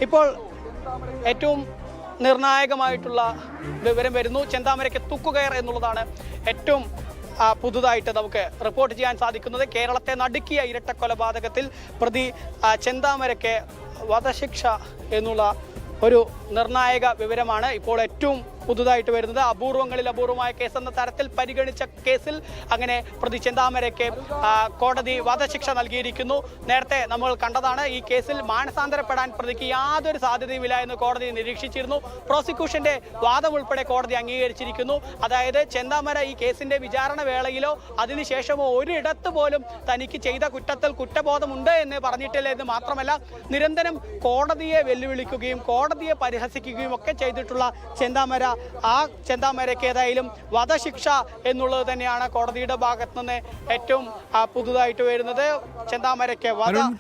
ഇപ്പോൾ ഏറ്റവും നിർണായകമായിട്ടുള്ള വിവരം വരുന്നു. ചെന്താമരയ്ക്ക് തൂക്കുകയർ എന്നുള്ളതാണ് ഏറ്റവും പുതുതായിട്ട് നമുക്ക് റിപ്പോർട്ട് ചെയ്യാൻ സാധിക്കുന്നത്. കേരളത്തെ നടുക്കിയ ഇരട്ട കൊലപാതകത്തിൽ പ്രതി ചെന്താമരയ്ക്ക് വധശിക്ഷ എന്നുള്ള ഒരു നിർണായക വിവരമാണ് ഇപ്പോൾ ഏറ്റവും പുതുതായിട്ട് വരുന്നത്. അപൂർവങ്ങളിൽ അപൂർവമായ കേസെന്ന തരത്തിൽ പരിഗണിച്ച കേസിൽ അങ്ങനെ പ്രതി ചെന്താമരയ്ക്ക് കോടതി വധശിക്ഷ നൽകിയിരിക്കുന്നു. നേരത്തെ നമ്മൾ കണ്ടതാണ്, ഈ കേസിൽ മാനസാന്തരപ്പെടാൻ പ്രതിക്ക് യാതൊരു സാധ്യതയുമില്ല എന്ന് കോടതി നിരീക്ഷിച്ചിരുന്നു. പ്രോസിക്യൂഷന്റെ വാദം ഉൾപ്പെടെ കോടതി അംഗീകരിച്ചിരിക്കുന്നു. അതായത് ചെന്താമര ഈ കേസിന്റെ വിചാരണ വേളയിലോ അതിനുശേഷമോ ഒരിടത്ത് പോലും തനിക്ക് ചെയ്ത കുറ്റത്തിൽ കുറ്റബോധമുണ്ട് എന്ന് പറഞ്ഞിട്ടില്ല എന്ന് മാത്രമല്ല, നിരന്തരം കോടതിയെ വെല്ലുവിളിക്കുകയും കോടതിയെ പരിഹസിക്കുകയും ഒക്കെ ചെയ്തിട്ടുള്ള ചെന്താമരയ്ക്ക് ഏതായാലും വധശിക്ഷ എന്നുള്ളത് തന്നെയാണ് കോടതിയുടെ ഭാഗത്ത് നിന്ന് ഏറ്റവും പുതുതായിട്ട് വരുന്നത്. ചെന്താമരയ്ക്ക്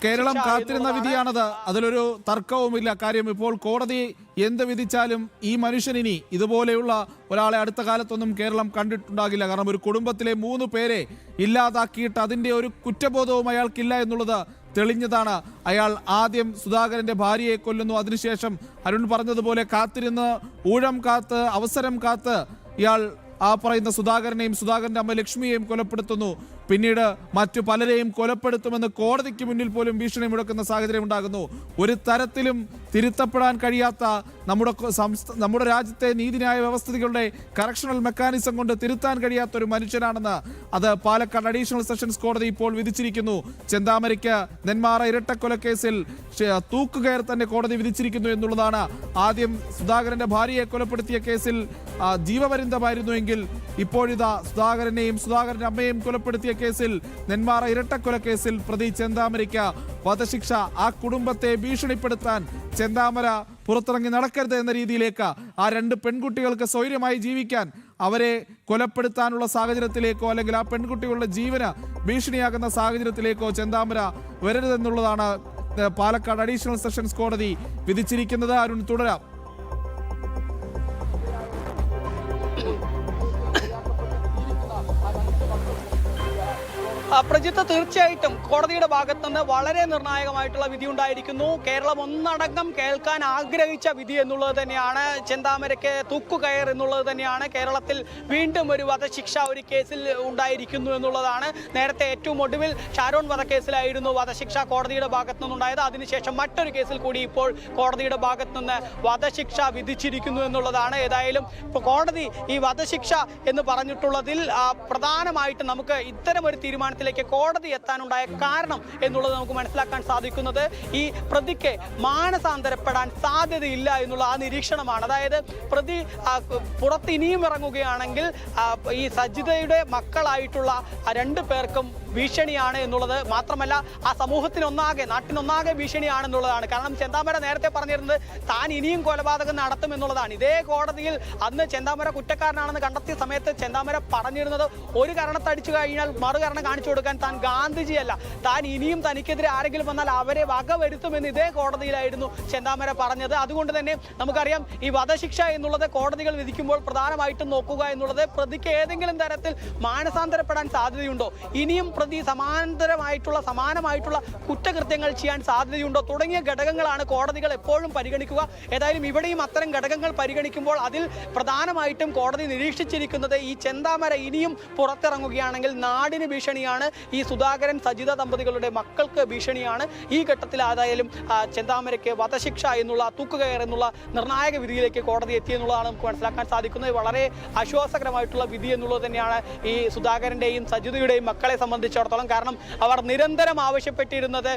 കേരളം കാത്തിരുന്ന വിധിയാണത്, അതിലൊരു തർക്കവുമില്ല. കാര്യം ഇപ്പോൾ കോടതി എന്ത് വിധിച്ചാലും ഈ മനുഷ്യനിനി ഇതുപോലെയുള്ള ഒരാളെ അടുത്ത കാലത്തൊന്നും കേരളം കണ്ടിട്ടുണ്ടാകില്ല. കാരണം ഒരു കുടുംബത്തിലെ 3 പേരെ ഇല്ലാതാക്കിയിട്ട് അതിൻ്റെ ഒരു കുറ്റബോധവും അയാൾക്കില്ല എന്നുള്ളത് തെളിഞ്ഞതാണ്. അയാൾ ആദ്യം സുധാകരന്റെ ഭാര്യയെ കൊല്ലുന്നു, അതിനുശേഷം അരുൺ പറഞ്ഞതുപോലെ കാത്തിരുന്ന് ഊഴം കാത്ത് അവസരം കാത്ത് ഇയാൾ പറയുന്ന സുധാകരനെയും സുധാകരന്റെ അമ്മ ലക്ഷ്മിയെയും കൊലപ്പെടുത്തുന്നു. പിന്നീട് മറ്റു പലരെയും കൊലപ്പെടുത്തുമെന്ന് കോടതിക്ക് മുന്നിൽ പോലും ഭീഷണി മുഴക്കുന്ന സാഹചര്യം ഉണ്ടാകുന്നു. ഒരു തരത്തിലും തിരുത്തപ്പെടാൻ കഴിയാത്ത നമ്മുടെ രാജ്യത്തെ നീതിന്യായ വ്യവസ്ഥകളുടെ കറക്ഷണൽ മെക്കാനിസം കൊണ്ട് തിരുത്താൻ കഴിയാത്ത ഒരു മനുഷ്യനാണെന്ന് അത് പാലക്കാട് അഡീഷണൽ സെഷൻസ് കോടതി ഇപ്പോൾ വിധിച്ചിരിക്കുന്നു. ചെന്താമരയ്ക്ക് നെന്മാറ ഇരട്ടക്കൊലക്കേസിൽ തൂക്കുകയർ തന്നെ കോടതി വിധിച്ചിരിക്കുന്നു എന്നുള്ളതാണ്. ആദ്യം സുധാകരന്റെ ഭാര്യയെ കൊലപ്പെടുത്തിയ കേസിൽ ജീവപര്യന്തമായിരുന്നുവെങ്കിൽ ഇപ്പോഴിതാ സുധാകരനെയും സുധാകരന്റെ അമ്മയെയും കൊലപ്പെടുത്തിയ കേസിൽ നെന്മാറ ഇരട്ടക്കൊലക്കേസിൽ പ്രതി ചെന്താമരയ്ക്ക് വധശിക്ഷ. ആ കുടുംബത്തെ ഭീഷണിപ്പെടുത്താൻ ചെന്താമര പുറത്തിറങ്ങി നടക്കരുത് എന്ന രീതിയിലേക്ക്, ആ 2 പെൺകുട്ടികൾക്ക് സ്വൈര്യമായി ജീവിക്കാൻ അവരെ കൊലപ്പെടുത്താനുള്ള സാഹചര്യത്തിലേക്കോ അല്ലെങ്കിൽ ആ പെൺകുട്ടികളുടെ ജീവന് ഭീഷണിയാകുന്ന സാഹചര്യത്തിലേക്കോ ചെന്താമര വരരുതെന്നുള്ളതാണ് പാലക്കാട് അഡീഷണൽ സെഷൻസ് കോടതി വിധിച്ചിരിക്കുന്നത്. അരുൺ, തുടരാം. പ്രജിത്ത്, തീർച്ചയായിട്ടും കോടതിയുടെ ഭാഗത്ത് നിന്ന് വളരെ നിർണായകമായിട്ടുള്ള വിധി ഉണ്ടായിരിക്കുന്നു. കേരളം ഒന്നടങ്കം കേൾക്കാൻ ആഗ്രഹിച്ച വിധി എന്നുള്ളത് തന്നെയാണ്. ചെന്താമരയ്ക്ക് തൂക്കുകയർ എന്നുള്ളത് തന്നെയാണ്. കേരളത്തിൽ വീണ്ടും ഒരു വധശിക്ഷ ഒരു കേസിൽ ഉണ്ടായിരിക്കുന്നു എന്നുള്ളതാണ്. നേരത്തെ ഏറ്റവും ഒടുവിൽ ഷാരോൺ വധക്കേസിലായിരുന്നു വധശിക്ഷ കോടതിയുടെ ഭാഗത്തു നിന്നുണ്ടായത്. അതിനുശേഷം മറ്റൊരു കേസിൽ കൂടി ഇപ്പോൾ കോടതിയുടെ ഭാഗത്തു നിന്ന് വധശിക്ഷ വിധിച്ചിരിക്കുന്നു എന്നുള്ളതാണ്. ഏതായാലും ഇപ്പോൾ കോടതി ഈ വധശിക്ഷ എന്ന് പറഞ്ഞിട്ടുള്ളതിൽ പ്രധാനമായിട്ട് നമുക്ക് ഇത്തരം ഒരു തീരുമാനത്തിലേക്ക് കോടതി എത്താനുണ്ടായ കാരണം എന്നുള്ളത് നമുക്ക് മനസ്സിലാക്കാൻ സാധിക്കുന്നത് ഈ പ്രതിക്ക് മാനസാന്തരപ്പെടാൻ സാധ്യതയില്ല എന്നുള്ള ആ നിരീക്ഷണമാണ്. അതായത് പ്രതി പുറത്ത് ഇനിയും ഇറങ്ങുകയാണെങ്കിൽ ഈ സജിതയുടെ മക്കളായിട്ടുള്ള 2 പേർക്കും ഭീഷണിയാണ് എന്നുള്ളത് മാത്രമല്ല, ആ സമൂഹത്തിനൊന്നാകെ നാട്ടിനൊന്നാകെ ഭീഷണിയാണെന്നുള്ളതാണ്. കാരണം ചെന്താമര നേരത്തെ പറഞ്ഞിരുന്നത് താൻ ഇനിയും കൊലപാതകം നടത്തും എന്നുള്ളതാണ്. ഇതേ കോടതിയിൽ അന്ന് ചെന്താമര കുറ്റക്കാരനാണെന്ന് കണ്ടെത്തിയ സമയത്ത് ചെന്താമര പറഞ്ഞിരുന്നത് ഒരു കരണത്തടിച്ചു കഴിഞ്ഞാൽ മറുകരണം കാണിച്ചു കൊടുക്കാൻ താൻ ഗാന്ധിജിയല്ല, താൻ ഇനിയും തനിക്കെതിരെ ആരെങ്കിലും വന്നാൽ അവരെ വകവരുത്തുമെന്ന് ഇതേ കോടതിയിലായിരുന്നു ചെന്താമര പറഞ്ഞത്. അതുകൊണ്ട് തന്നെ നമുക്കറിയാം, ഈ വധശിക്ഷ എന്നുള്ളത് കോടതികൾ വിധിക്കുമ്പോൾ പ്രധാനമായിട്ടും നോക്കുക എന്നുള്ളത് പ്രതിക്ക് ഏതെങ്കിലും തരത്തിൽ മാനസാന്തരപ്പെടാൻ സാധ്യതയുണ്ടോ, ഇനിയും പ്രതി സമാനമായിട്ടുള്ള കുറ്റകൃത്യങ്ങൾ ചെയ്യാൻ സാധ്യതയുണ്ടോ തുടങ്ങിയ ഘടകങ്ങളാണ് കോടതികൾ എപ്പോഴും പരിഗണിക്കുക. ഏതായാലും ഇവിടെയും അത്തരം ഘടകങ്ങൾ പരിഗണിക്കുമ്പോൾ അതിൽ പ്രധാനമായിട്ടും കോടതി നിരീക്ഷിച്ചിരിക്കുന്നത് ഈ ചെന്താമര ഇനിയും പുറത്തിറങ്ങുകയാണെങ്കിൽ നാടിന് ഭീഷണിയാണ്, ഈ സുധാകരൻ സജിത ദമ്പതികളുടെ മക്കൾക്ക് ഭീഷണിയാണ്. ഈ ഘട്ടത്തിൽ ഏതായാലും ചെന്താമരയ്ക്ക് വധശിക്ഷ എന്നുള്ള തൂക്കുകയർ എന്നുള്ള നിർണായക വിധിയിലേക്ക് കോടതി എത്തിയെന്നുള്ളതാണ് നമുക്ക് മനസ്സിലാക്കാൻ സാധിക്കുന്നത്. വളരെ ആശ്വാസകരമായിട്ടുള്ള വിധി എന്നുള്ളത് തന്നെയാണ് ഈ സുധാകരന്റെയും സജിതയുടെയും മക്കളെ സംബന്ധിച്ചിടത്തോളം. കാരണം അവർ നിരന്തരം ആവശ്യപ്പെട്ടിരുന്നത്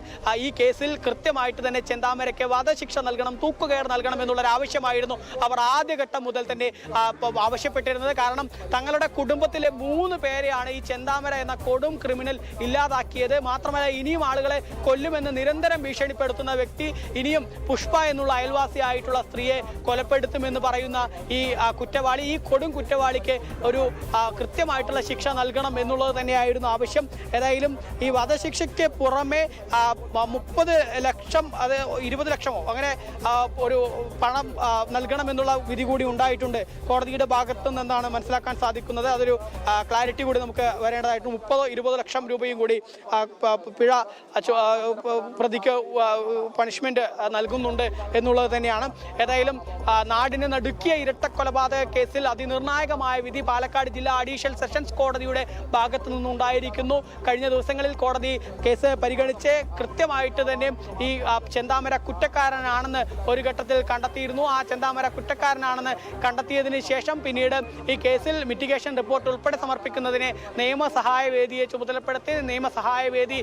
ഈ കേസിൽ കൃത്യമായിട്ട് തന്നെ ചെന്താമരയ്ക്ക് വധശിക്ഷ നൽകണം, തൂക്കുകയർ നൽകണം എന്നുള്ളൊരു ആവശ്യമായിരുന്നു അവർ ആദ്യഘട്ടം മുതൽ തന്നെ ആവശ്യപ്പെട്ടിരുന്നത്. കാരണം തങ്ങളുടെ കുടുംബത്തിലെ 3 പേരെയാണ് ഈ ചെന്താമര എന്ന കൊടും ക്രിമിനൽ ഇല്ലാതാക്കിയത്. മാത്രമല്ല, ഇനിയും ആളുകളെ കൊല്ലുമെന്ന് നിരന്തരം ഭീഷണിപ്പെടുത്തുന്ന വ്യക്തി ഇനിയും പുഷ്പ എന്നുള്ള അയൽവാസിയായിട്ടുള്ള സ്ത്രീയെ കൊലപ്പെടുത്തുമെന്ന് പറയുന്ന ഈ കുറ്റവാളി, ഈ കൊടും കുറ്റവാളിക്ക് ഒരു കൃത്യമായിട്ടുള്ള ശിക്ഷ നൽകണം എന്നുള്ളത് തന്നെയായിരുന്നു ആവശ്യം. ഏതായാലും ഈ വധശിക്ഷയ്ക്ക് പുറമെ 30 ലക്ഷം, അത് 20 ലക്ഷമോ അങ്ങനെ ഒരു പണം നൽകണമെന്നുള്ള വിധി കൂടി ഉണ്ടായിട്ടുണ്ട് കോടതിയുടെ ഭാഗത്തു നിന്നാണ് മനസ്സിലാക്കാൻ സാധിക്കുന്നത്. അതൊരു ക്ലാരിറ്റി കൂടി നമുക്ക് വരേണ്ടതായിട്ടുണ്ട്. 30-20 ലക്ഷം രൂപയും കൂടി പിഴ പ്രതിക്ക് പണിഷ്മെന്റ് നൽകുന്നുണ്ട് എന്നുള്ളത് തന്നെയാണ്. ഏതായാലും നാടിനെ നടുക്കിയ ഇരട്ട കൊലപാതക കേസിൽ അതിനിർണായകമായ വിധി പാലക്കാട് ജില്ലാ അഡീഷണൽ സെഷൻസ് കോടതിയുടെ ഭാഗത്തു നിന്നുണ്ടായിരിക്കുന്നു. കഴിഞ്ഞ ദിവസങ്ങളിൽ കോടതി കേസ് പരിഗണിച്ച് കൃത്യമായിട്ട് തന്നെ ഈ ചെന്താമര കുറ്റക്കാരനാണെന്ന് ഒരു ഘട്ടത്തിൽ കണ്ടെത്തിയിരുന്നു. ആ ചെന്താമര കുറ്റക്കാരനാണെന്ന് കണ്ടെത്തിയതിന് ശേഷം പിന്നീട് ഈ കേസിൽ മിറ്റിഗേഷൻ റിപ്പോർട്ട് ഉൾപ്പെടെ സമർപ്പിക്കുന്നതിന് നിയമസഹായ വേദിയെ ചുമതലപ്പെടുത്തി നിയമസഹായ വേദി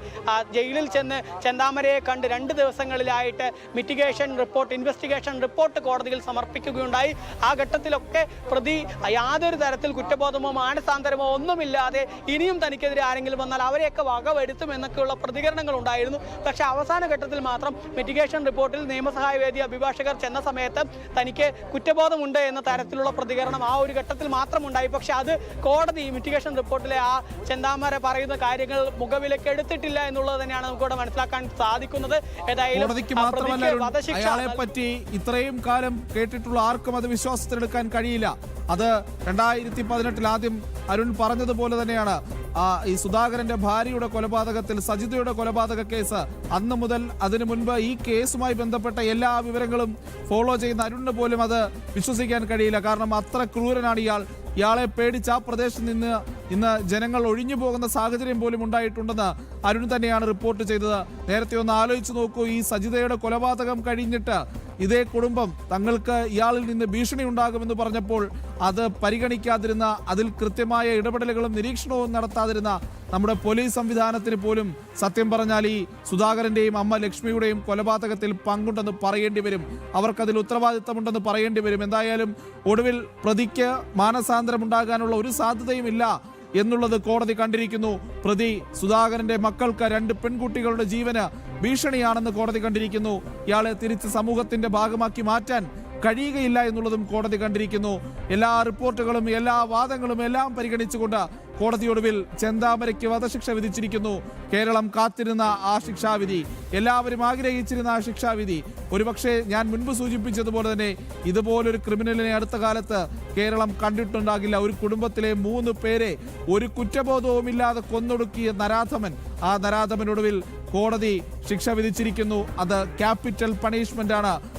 ജയിലിൽ ചെന്ന് ചെന്താമരയെ കണ്ട് 2 ദിവസങ്ങളിലായിട്ട് മിറ്റിഗേഷൻ റിപ്പോർട്ട്, ഇൻവെസ്റ്റിഗേഷൻ റിപ്പോർട്ട് കോടതിയിൽ സമർപ്പിക്കുകയുണ്ടായി. ആ ഘട്ടത്തിലൊക്കെ പ്രതി യാതൊരു തരത്തിൽ കുറ്റബോധമോ മാനസാന്തരമോ ഒന്നുമില്ലാതെ ഇനിയും തനിക്കെതിരെ ആരെങ്കിലും വന്നാൽ അവരെയൊക്കെ വകവരുത്തും എന്നൊക്കെയുള്ള പ്രതികരണങ്ങൾ ഉണ്ടായിരുന്നു. പക്ഷേ അവസാന ഘട്ടത്തിൽ മാത്രം മിറ്റിഗേഷൻ റിപ്പോർട്ടിൽ നിയമസഹായ വേദി അഭിഭാഷകർ ചെന്ന സമയത്ത് തനിക്ക് കുറ്റബോധമുണ്ട് എന്ന തരത്തിലുള്ള പ്രതികരണം ആ ഒരു ഘട്ടത്തിൽ മാത്രം ഉണ്ടായി. പക്ഷെ അത് കോടതി മിറ്റിഗേഷൻ റിപ്പോർട്ടിലെ ആ ചെന്താമര പറയുന്ന കാര്യങ്ങൾ മുഖവിലേക്ക് എടുത്തിട്ടില്ല എന്നുള്ളത് തന്നെയാണ് നമുക്കിവിടെ മനസ്സിലാക്കാൻ സാധിക്കുന്നത്. ഏതായാലും അയാളെ പറ്റി ഇത്രയും കാലം കേട്ടിട്ടുള്ള ആർക്കും അത് വിശ്വാസത്തിലെടുക്കാൻ കഴിയില്ല. അത് 2018 ആദ്യം അരുൺ പറഞ്ഞതുപോലെ തന്നെയാണ്. ഈ സുധാകരന്റെ ഭാര്യയുടെ കൊലപാതകത്തിൽ, സജിതയുടെ കൊലപാതക കേസ്, അന്ന് മുതൽ അതിനു മുൻപ് ഈ കേസുമായി ബന്ധപ്പെട്ട എല്ലാ വിവരങ്ങളും ഫോളോ ചെയ്യുന്ന അരുണിന് പോലും അത് വിശ്വസിക്കാൻ കഴിയില്ല. കാരണം അത്ര ക്രൂരനാണ് ഇയാൾ. ഇയാളെ പേടിച്ച് ആ പ്രദേശത്ത് നിന്ന് ഇന്ന് ജനങ്ങൾ ഒഴിഞ്ഞു പോകുന്ന സാഹചര്യം പോലും ഉണ്ടായിട്ടുണ്ടെന്ന് അരുൺ തന്നെയാണ് റിപ്പോർട്ട് ചെയ്തത്. നേരത്തെ ഒന്ന് ആലോചിച്ച് നോക്കൂ, ഈ സജിതയുടെ കൊലപാതകം കഴിഞ്ഞിട്ട് ഇതേ കുടുംബം തങ്ങൾക്ക് ഇയാളിൽ നിന്ന് ഭീഷണി ഉണ്ടാകുമെന്ന് പറഞ്ഞപ്പോൾ അത് പരിഗണിക്കാതിരുന്ന, അതിൽ കൃത്യമായ ഇടപെടലുകളും നിരീക്ഷണവും നടത്താതിരുന്ന നമ്മുടെ പോലീസ് സംവിധാനത്തിന് പോലും സത്യം പറഞ്ഞാൽ ഈ സുധാകരന്റെയും അമ്മ ലക്ഷ്മിയുടെയും കൊലപാതകത്തിൽ പങ്കുണ്ടെന്ന് പറയേണ്ടി വരും. അവർക്കതിൽ ഉത്തരവാദിത്തമുണ്ടെന്ന് പറയേണ്ടി വരും. എന്തായാലും ഒടുവിൽ പ്രതിക്ക് മാനസാന്തരമുണ്ടാകാനുള്ള ഒരു സാധ്യതയും ഇല്ല എന്നുള്ളത് കോടതി കണ്ടിരിക്കുന്നു. പ്രതി സുധാകരന്റെ മക്കൾക്ക്, 2 പെൺകുട്ടികളുടെ ജീവന് ഭീഷണിയാണെന്ന് കോടതി കണ്ടിരിക്കുന്നു. ഇയാളെ തിരിച്ച് സമൂഹത്തിന്റെ ഭാഗമാക്കി മാറ്റാൻ കഴിയുകയില്ല എന്നുള്ളതും കോടതി കണ്ടിരിക്കുന്നു. എല്ലാ റിപ്പോർട്ടുകളും എല്ലാ വാദങ്ങളും എല്ലാം പരിഗണിച്ചുകൊണ്ട് കോടതി ഒടുവിൽ ചെന്താമരയ്ക്ക് വധശിക്ഷ വിധിച്ചിരിക്കുന്നു. കേരളം കാത്തിരുന്ന ആ ശിക്ഷാവിധി, എല്ലാവരും ആഗ്രഹിച്ചിരുന്ന ആ ശിക്ഷാവിധി. ഒരുപക്ഷെ ഞാൻ മുൻപ് സൂചിപ്പിച്ചതുപോലെ തന്നെ ഇതുപോലൊരു ക്രിമിനലിനെ അടുത്ത കാലത്ത് കേരളം കണ്ടിട്ടുണ്ടാകില്ല. ഒരു കുടുംബത്തിലെ 3 പേരെ ഒരു കുറ്റബോധവുമില്ലാതെ കൊന്നൊടുക്കിയ നരാധമൻ, ആ നരാധമനൊടുവിൽ കോടതി ശിക്ഷ വിധിച്ചിരിക്കുന്നു. അത് ക്യാപിറ്റൽ പണിഷ്മെന്റ് ആണ്.